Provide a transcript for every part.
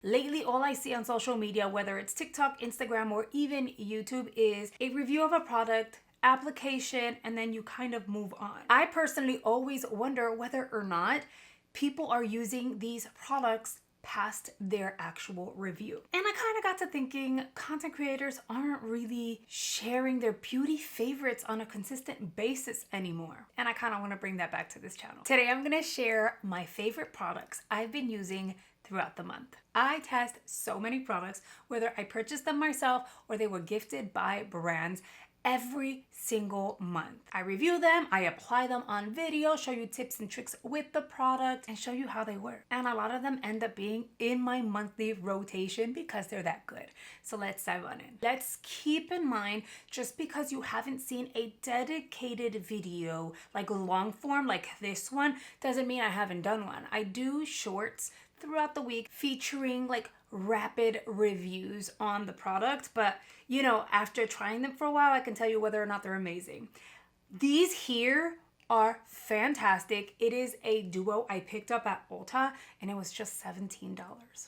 Lately, all I see on social media, whether it's TikTok, Instagram, or even YouTube, is a review of a product, application, and then you kind of move on. I personally always wonder whether or not people are using these products past their actual review. And I kind of got to thinking content creators aren't really sharing their beauty favorites on a consistent basis anymore. And I kind of want to bring that back to this channel. Today, I'm going to share my favorite products I've been using throughout the month. I test so many products, whether I purchased them myself or they were gifted by brands, every single month. I review them, I apply them on video, show you tips and tricks with the product, and show you how they work. And a lot of them end up being in my monthly rotation because they're that good. So let's dive on in. Let's keep in mind, just because you haven't seen a dedicated video, like long form, like this one, doesn't mean I haven't done one. I do shorts throughout the week featuring like rapid reviews on the product, but you know, after trying them for a while, I can tell you whether or not they're amazing. These here are fantastic. It is a duo I picked up at Ulta and it was just $17.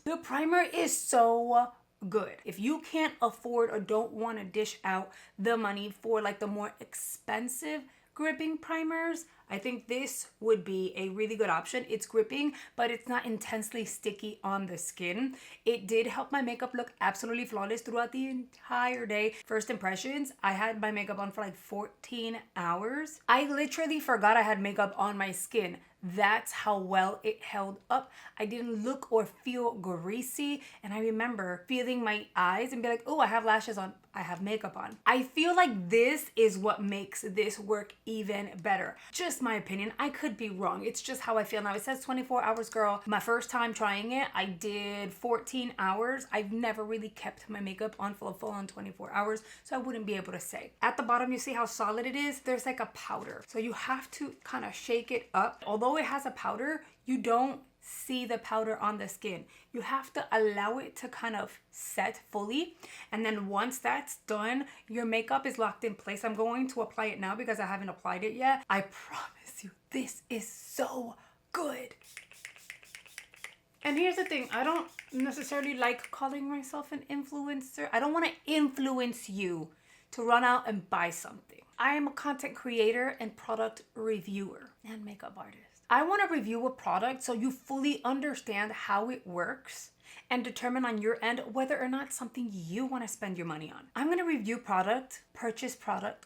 The primer is so good. If you can't afford or don't want to dish out the money for like the more expensive gripping primers, I think this would be a really good option. It's gripping, but it's not intensely sticky on the skin. It did help my makeup look absolutely flawless throughout the entire day. First impressions, I had my makeup on for like 14 hours. I literally forgot I had makeup on my skin. That's how well it held up. I didn't look or feel greasy. And I remember feeling my eyes and be like, oh, I have lashes on. I have makeup on. I feel like this is what makes this work even better. Just my opinion. I could be wrong. It's just how I feel. Now it says 24 hours, girl. My first time trying it, I did 14 hours. I've never really kept my makeup on for a full on 24 hours. So I wouldn't be able to say. At the bottom, you see how solid it is? There's like a powder. So you have to kind of shake it up. Although it has a powder, you don't see the powder on the skin. You have to allow it to kind of set fully, and then once that's done, your makeup is locked in place. I'm going to apply it now because I haven't applied it yet. I promise you, this is so good. And here's the thing, I don't necessarily like calling myself an influencer. I don't want to influence you to run out and buy something. I am a content creator and product reviewer and makeup artist. I want to review a product so you fully understand how it works and determine on your end whether or not something you want to spend your money on. I'm going to review product, purchase product,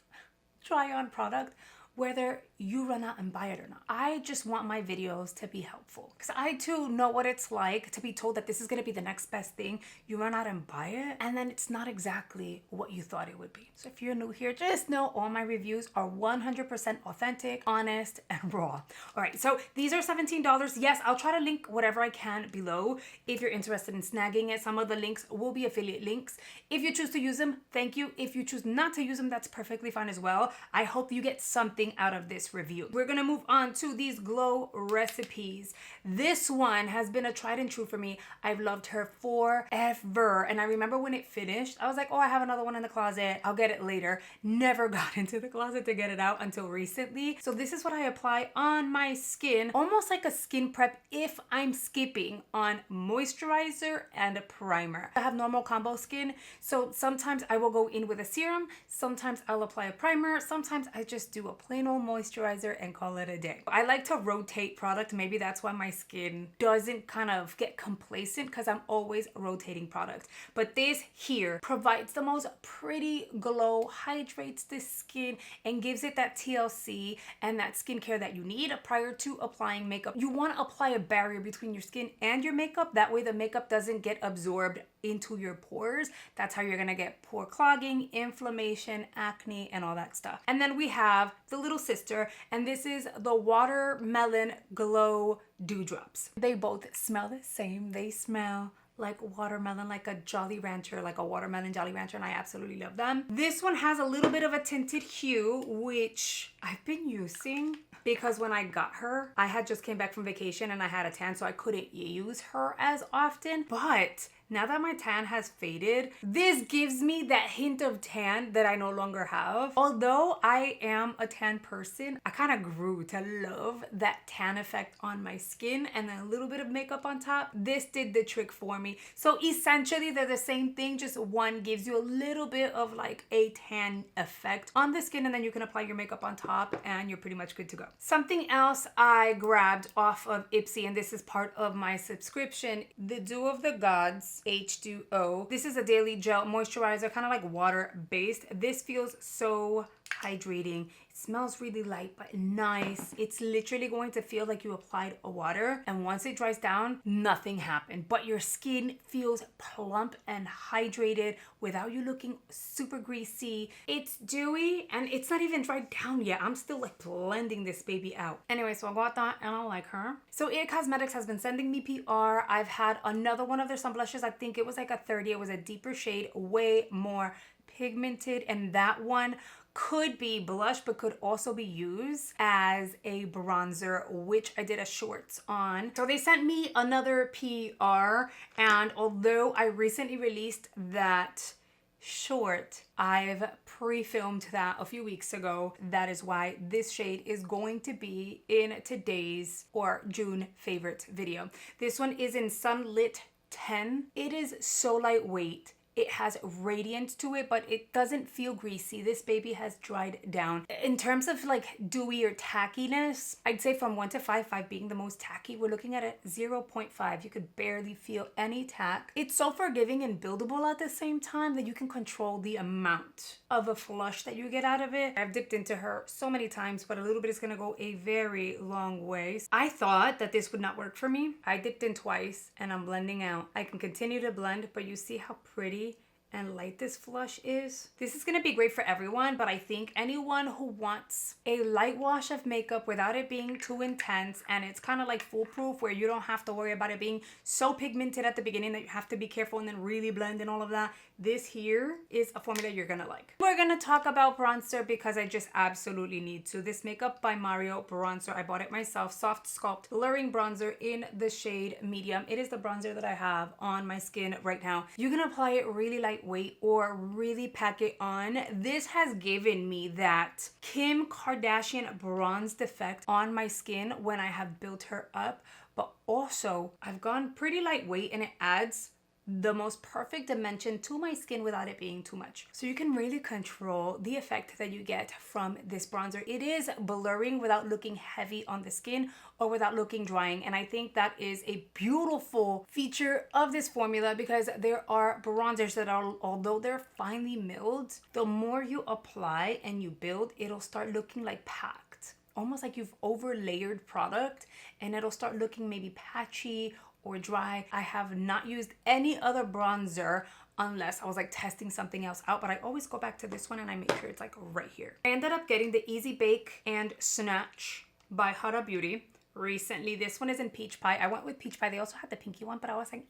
try on product, whether you run out and buy it or not. I just want my videos to be helpful because I too know what it's like to be told that this is going to be the next best thing. You run out and buy it and then it's not exactly what you thought it would be. So if you're new here, just know all my reviews are 100% authentic, honest, and raw. All right, so these are $17. Yes, I'll try to link whatever I can below if you're interested in snagging it. Some of the links will be affiliate links. If you choose to use them, thank you. If you choose not to use them, that's perfectly fine as well. I hope you get something out of this review. We're gonna move on to these glow recipes. This one has been a tried and true for me. I've loved her forever. And I remember when it finished, I was like, oh, I have another one in the closet. I'll get it later. Never got into the closet to get it out until recently. So this is what I apply on my skin, almost like a skin prep if I'm skipping on moisturizer and a primer. I have normal combo skin, so sometimes I will go in with a serum, sometimes I'll apply a primer, sometimes I just do a plain old moisturizer and call it a day. I like to rotate product. Maybe that's why my skin doesn't kind of get complacent because I'm always rotating product. But this here provides the most pretty glow, hydrates the skin, and gives it that TLC and that skincare that you need prior to applying makeup. You want to apply a barrier between your skin and your makeup. That way the makeup doesn't get absorbed into your pores. That's how you're gonna get pore clogging, inflammation, acne, and all that stuff. And then we have the little sister, and this is the Watermelon Glow Dewdrops. They both smell the same. They smell like watermelon, like a Jolly Rancher, like a watermelon Jolly Rancher, and I absolutely love them. This one has a little bit of a tinted hue, which I've been using because when I got her, I had just came back from vacation and I had a tan, so I couldn't use her as often. But now that my tan has faded, this gives me that hint of tan that I no longer have. Although I am a tan person, I kind of grew to love that tan effect on my skin and then a little bit of makeup on top. This did the trick for me. So essentially they're the same thing, just one gives you a little bit of like a tan effect on the skin and then you can apply your makeup on top and you're pretty much good to go. Something else I grabbed off of Ipsy, and this is part of my subscription, the Dew of the Gods H2O. This is a daily gel moisturizer, kind of like water based. This feels so hydrating. It smells really light but nice. It's literally going to feel like you applied a water, and once it dries down, nothing happened, but your skin feels plump and hydrated without you looking super greasy. It's dewy and it's not even dried down yet. I'm still like blending this baby out. Anyway, so I got that and I like her. So Gerard Cosmetics has been sending me PR. I've had another one of their sun blushes. I think it was like a 30. It was a deeper shade, way more pigmented, and that one could be blush but could also be used as a bronzer, which I did a shorts on. So they sent me another PR, and although I recently released that short, I've pre-filmed that a few weeks ago. That is why this shade is going to be in today's or June favorite video. This one is in Sunlit 10. It is so lightweight. It has radiance to it, but it doesn't feel greasy. This baby has dried down. In terms of like dewy or tackiness, I'd say from 1 to 5, 5 being the most tacky, we're looking at a 0.5. You could barely feel any tack. It's so forgiving and buildable at the same time that you can control the amount of a flush that you get out of it. I've dipped into her so many times, but a little bit is gonna go a very long way. I thought that this would not work for me. I dipped in twice and I'm blending out. I can continue to blend, but you see how pretty and light this flush is. This is gonna be great for everyone, but I think anyone who wants a light wash of makeup without it being too intense, and it's kind of like foolproof where you don't have to worry about it being so pigmented at the beginning that you have to be careful and then really blend and all of that, this here is a formula you're gonna like. We're gonna talk about bronzer because I just absolutely need to. This Makeup by Mario bronzer, I bought it myself, Soft Sculpt Blurring Bronzer in the shade Medium. It is the bronzer that I have on my skin right now. You can apply it really lightweight or really pack it on. This has given me that Kim Kardashian bronzed effect on my skin when I have built her up, but also I've gone pretty lightweight and it adds the most perfect dimension to my skin without it being too much. So you can really control the effect that you get from this bronzer. It is blurring without looking heavy on the skin or without looking drying. And I think that is a beautiful feature of this formula because there are bronzers that are, although they're finely milled, the more you apply and you build, it'll start looking like packed. Almost like you've over-layered product and it'll start looking maybe patchy or dry. I have not used any other bronzer unless I was like testing something else out, but I always go back to this one and I make sure it's like right here. I ended up getting the Easy Bake and Snatch by Huda Beauty recently. This one is in Peach Pie. I went with Peach Pie. They also had the pinky one, but I was like,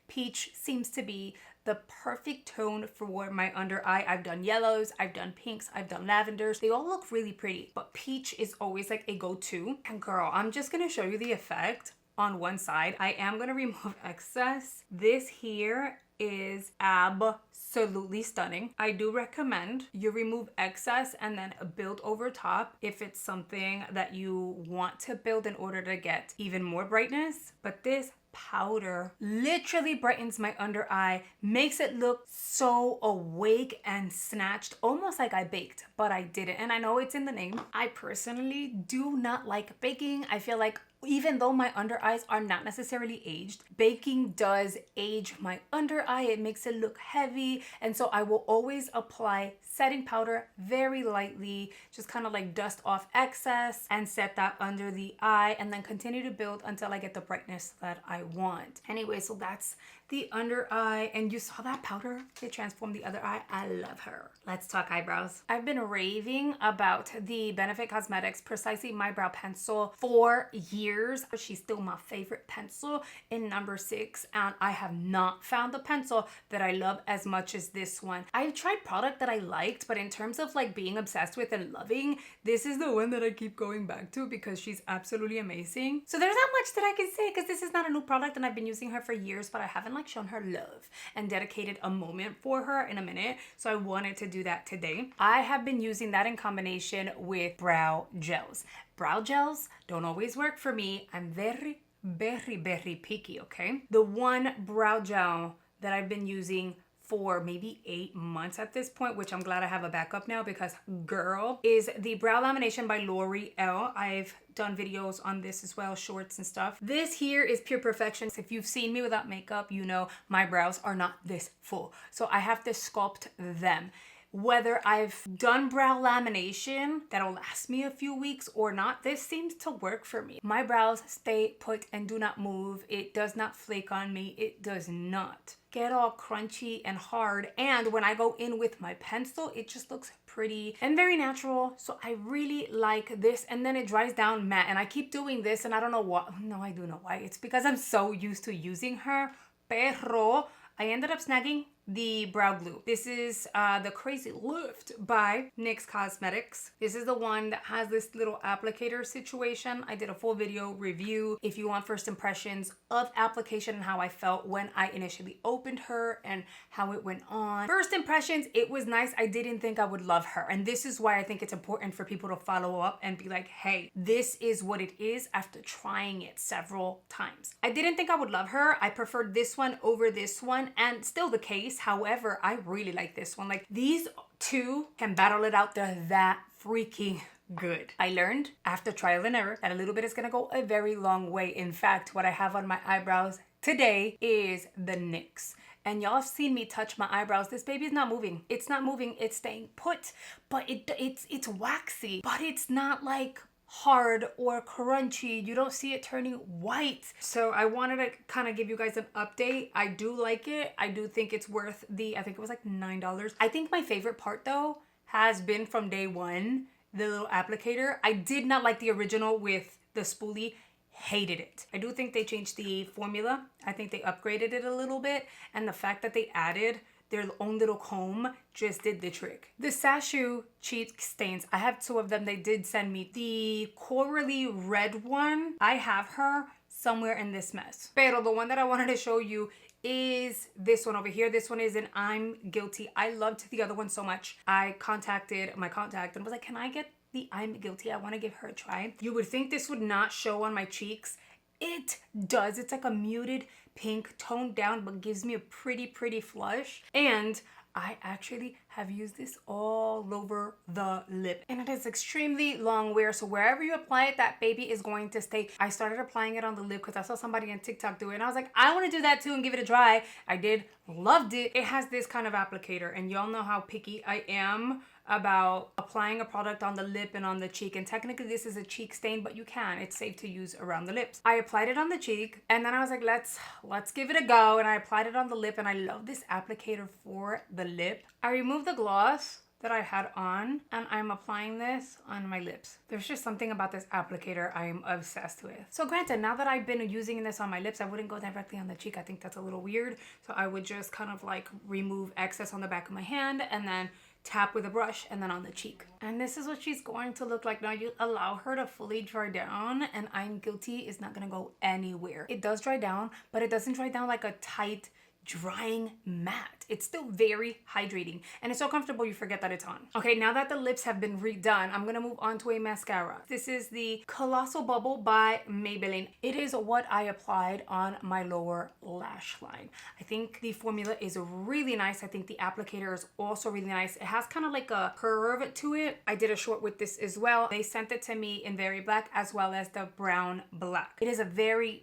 peach seems to be the perfect tone for my under eye. I've done yellows, I've done pinks, I've done lavenders. They all look really pretty, but peach is always like a go-to. And girl, I'm just gonna show you the effect on one side. I am gonna remove excess. This here is absolutely stunning. I do recommend you remove excess and then build over top if it's something that you want to build in order to get even more brightness. But this powder literally brightens my under eye, makes it look so awake and snatched, almost like I baked, but I didn't. And I know it's in the name. I personally do not like baking. I feel like even though my under eyes are not necessarily aged, baking does age my under eye. It makes it look heavy. And so I will always apply setting powder very lightly, just kind of like dust off excess and set that under the eye and then continue to build until I get the brightness that I want. Anyway, so that's the under eye, and you saw that powder, it transformed the other eye. I love her. Let's talk eyebrows. I've been raving about the Benefit Cosmetics Precisely My Brow Pencil for years. years. She's still my favorite pencil in number 6, and I have not found the pencil that I love as much as this one. I've tried product that I liked, but in terms of like being obsessed with and loving, this is the one that I keep going back to because she's absolutely amazing. So there's not much that I can say because this is not a new product and I've been using her for years, but I haven't like shown her love and dedicated a moment for her in a minute. So I wanted to do that today. I have been using that in combination with brow gels. Brow gels don't always work for me. I'm very, very picky, okay? The one brow gel that I've been using for maybe 8 months at this point, which I'm glad I have a backup now because girl, is the brow lamination by L'Oreal. I've done videos on this as well, shorts and stuff. This here is pure perfection. If you've seen me without makeup, you know my brows are not this full. So I have to sculpt them. Whether I've done brow lamination that'll last me a few weeks or not, this seems to work for me. My brows stay put and do not move. It does not flake on me. It does not get all crunchy and hard. And when I go in with my pencil, it just looks pretty and very natural. So I really like this. And then it dries down matte. And I keep doing this and I don't know why. No, I do know why. It's because I'm so used to using her. Pero I ended up snagging the brow glue. This is the Crazy Lift by NYX Cosmetics. This is the one that has this little applicator situation. I did a full video review if you want first impressions of application and how I felt when I initially opened her and how it went on. First impressions, it was nice. I didn't think I would love her. And this is why I think it's important for people to follow up and be like, hey, this is what it is after trying it several times. I didn't think I would love her. I preferred this one over this one, and still the case. However, I really like this one. Like, these two can battle it out. They're that freaking good. I learned after trial and error that a little bit is gonna go a very long way. In fact, what I have on my eyebrows today is the NYX. And y'all have seen me touch my eyebrows. This baby is not moving. It's not moving. It's staying put. But it's waxy. But it's not like hard or crunchy. You don't see it turning white. So I wanted to kind of give you guys an update. I do like it. I do think it's worth I think it was like $9. I think my favorite part though has been from day one, the little applicator. I did not like the original with the spoolie. Hated it. I do think they changed the formula. I think they upgraded it a little bit. And the fact that they added their own little comb just did the trick. The Sashu cheek stains, I have 2 of them. They did send me the corally red one. I have her somewhere in this mess. Pero the one that I wanted to show you is this one over here. This one is an I'm Guilty. I loved the other one so much. I contacted my contact and was like, can I get the I'm Guilty? I want to give her a try. You would think this would not show on my cheeks. It does. It's like a muted pink, toned down, but gives me a pretty flush. And I actually have used this all over the lip. And it is extremely long wear. So wherever you apply it, that baby is going to stay. I started applying it on the lip because I saw somebody on TikTok do it. And I was like, I want to do that too and give it a try. I did. Loved it. It has this kind of applicator. And y'all know how picky I am about applying a product on the lip and on the cheek. And technically this is a cheek stain, but you can. It's safe to use around the lips. I applied it on the cheek and then I was like, let's give it a go. And I applied it on the lip and I love this applicator for the lip. I removed the gloss that I had on and I'm applying this on my lips. There's just something about this applicator I'm obsessed with. So granted, now that I've been using this on my lips, I wouldn't go directly on the cheek. I think that's a little weird. So I would just kind of like remove excess on the back of my hand and then tap with a brush and then on the cheek. And this is what she's going to look like. Now you allow her to fully dry down and I'm Guilty is not gonna go anywhere. It does dry down, but it doesn't dry down like a tight drying matte. It's still very hydrating and it's so comfortable you forget that it's on. Okay, now that the lips have been redone, I'm gonna move on to a mascara. This is the Colossal Bubble by Maybelline. It is what I applied on my lower lash line. I think the formula is really nice. I think the applicator is also really nice. It has kind of like a curve to it. I did a short with this as well. They sent it to me in Very Black as well as the Brown Black. It is a very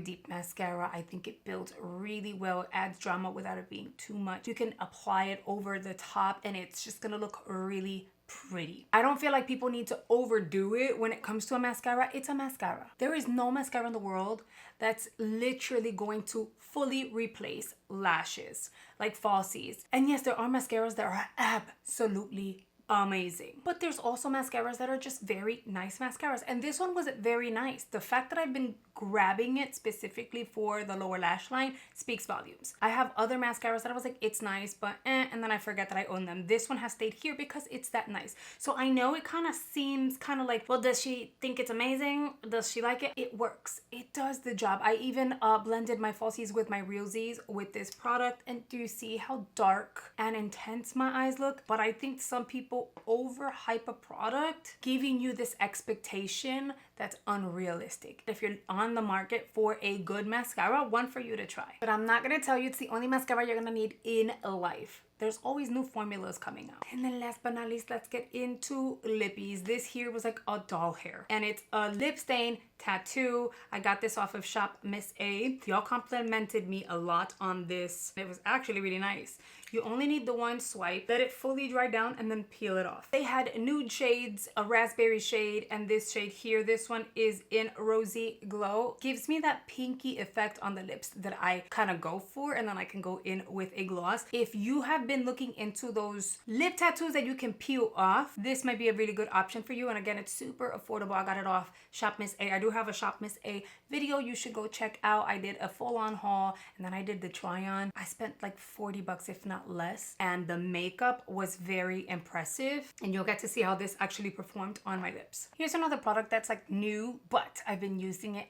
deep mascara. I think it builds really well. It adds drama without it being too much. You can apply it over the top and it's just gonna look really pretty. I don't feel like people need to overdo it when it comes to a mascara. It's a mascara. There is no mascara in the world that's literally going to fully replace lashes like falsies. And yes, there are mascaras that are absolutely amazing. But there's also mascaras that are just very nice mascaras. And this one was very nice. The fact that I've been grabbing it specifically for the lower lash line speaks volumes. I have other mascaras that I was like, it's nice, but and then I forget that I own them. This one has stayed here because it's that nice. So I know it kind of seems kind of like, well, does she think it's amazing? Does she like it? It works. It does the job. I even blended my falsies with my realsies with this product. And do you see how dark and intense my eyes look? But I think some people overhype a product, giving you this expectation that's unrealistic. If you're on the market for a good mascara, one for you to try. But I'm not gonna tell you it's the only mascara you're gonna need in life. There's always new formulas coming out. And then last but not least, let's get into lippies. This here was like a doll hair. And it's a lip stain tattoo. I got this off of Shop Miss A. Y'all complimented me a lot on this. It was actually really nice. You only need the one swipe, let it fully dry down, and then peel it off. They had nude shades, a raspberry shade, and this shade here. This one is in Rosy Glow. Gives me that pinky effect on the lips that I kind of go for, and then I can go in with a gloss. If you have been looking into those lip tattoos that you can peel off, this might be a really good option for you. And again, it's super affordable. I got it off Shop Miss A. I do have a Shop Miss A video you should go check out. I did a full-on haul, and then I did the try-on. I spent like 40 bucks, if not less, and the makeup was very impressive, and you'll get to see how this actually performed on my lips. Here's another product that's like new, but I've been using it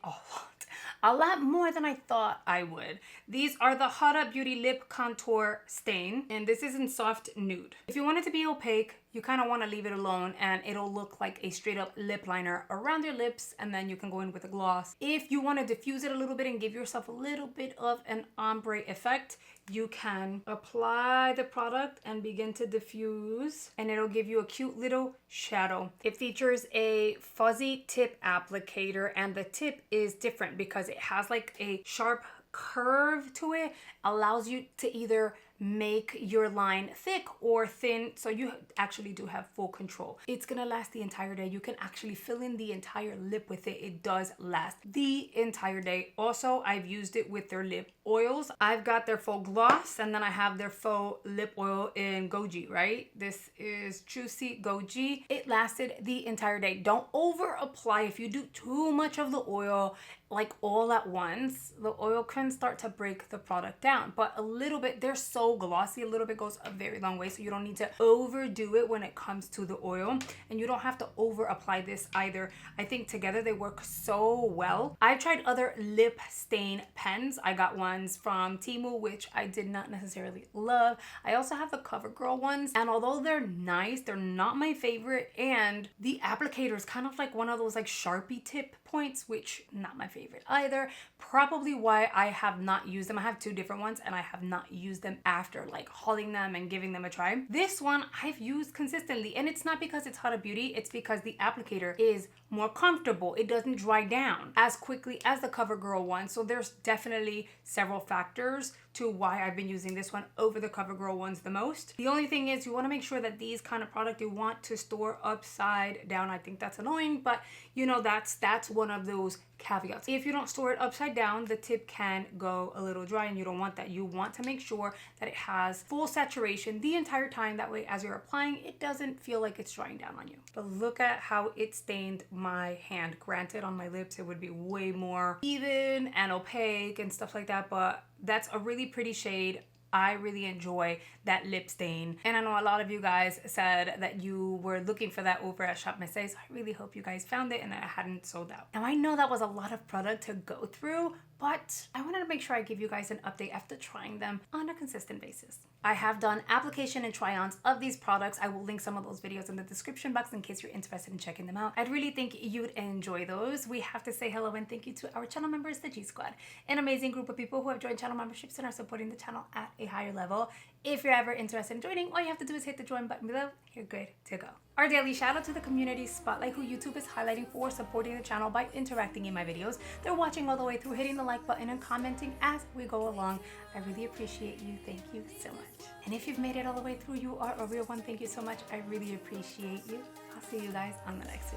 a lot more than I thought I would. These are the Huda Beauty Lip Contour Stain, and this is in soft nude. If you want it to be opaque, you kind of want to leave it alone, and it'll look like a straight up lip liner around your lips, and then you can go in with a gloss. If you want to diffuse it a little bit and give yourself a little bit of an ombre effect, you can apply the product and begin to diffuse, and it'll give you a cute little shadow. It features a fuzzy tip applicator, and the tip is different because it has like a sharp curve to it. Allows you to either make your line thick or thin, so you actually do have full control. It's gonna last the entire day. You can actually fill in the entire lip with it. It does last the entire day. Also, I've used it with their lip oils. I've got their faux gloss, and then I have their faux lip oil in Goji, right? This is Juicy Goji. It lasted the entire day. Don't over apply. If you do too much of the oil like all at once, the oil can start to break the product down. But a little bit, they're so glossy, a little bit goes a very long way, so you don't need to overdo it when it comes to the oil, and you don't have to over apply this either. I think together they work so well. I've tried other lip stain pens. I got ones from Temu, which I did not necessarily love. I also have the CoverGirl ones, and although they're nice, they're not my favorite, and the applicator is kind of like one of those like Sharpie tip points, which not my favorite either. Probably why I have not used them. I have two different ones, and I have not used them after like hauling them and giving them a try. This one I've used consistently, and it's not because it's Huda Beauty, it's because the applicator is more comfortable. It doesn't dry down as quickly as the CoverGirl one. So there's definitely several factors to why I've been using this one over the CoverGirl ones the most. The only thing is you want to make sure that these kind of product you want to store upside down. I think that's annoying, but you know, that's one of those caveats. If you don't store it upside down, the tip can go a little dry, and you don't want that. You want to make sure that it has full saturation the entire time. That way, as you're applying, it doesn't feel like it's drying down on you. But look at how it stained my hand. Granted, on my lips, it would be way more even and opaque and stuff like that, but that's a really pretty shade. I really enjoy that lip stain, and I know a lot of you guys said that you were looking for that over at Shop Miss A, so I really hope you guys found it and that it hadn't sold out. Now I know that was a lot of product to go through, but I wanted to make sure I give you guys an update after trying them on a consistent basis. I have done application and try-ons of these products. I will link some of those videos in the description box in case you're interested in checking them out. I'd really think you'd enjoy those. We have to say hello and thank you to our channel members, the G Squad, an amazing group of people who have joined channel memberships and are supporting the channel at a higher level. If you're ever interested in joining, all you have to do is hit the join button below. You're good to go. Our daily shout out to the community spotlight, who YouTube is highlighting for supporting the channel by interacting in my videos. They're watching all the way through, hitting the like button and commenting as we go along. I really appreciate you. Thank you so much. And if you've made it all the way through, you are a real one. Thank you so much. I really appreciate you. I'll see you guys on the next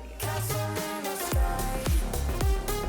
video.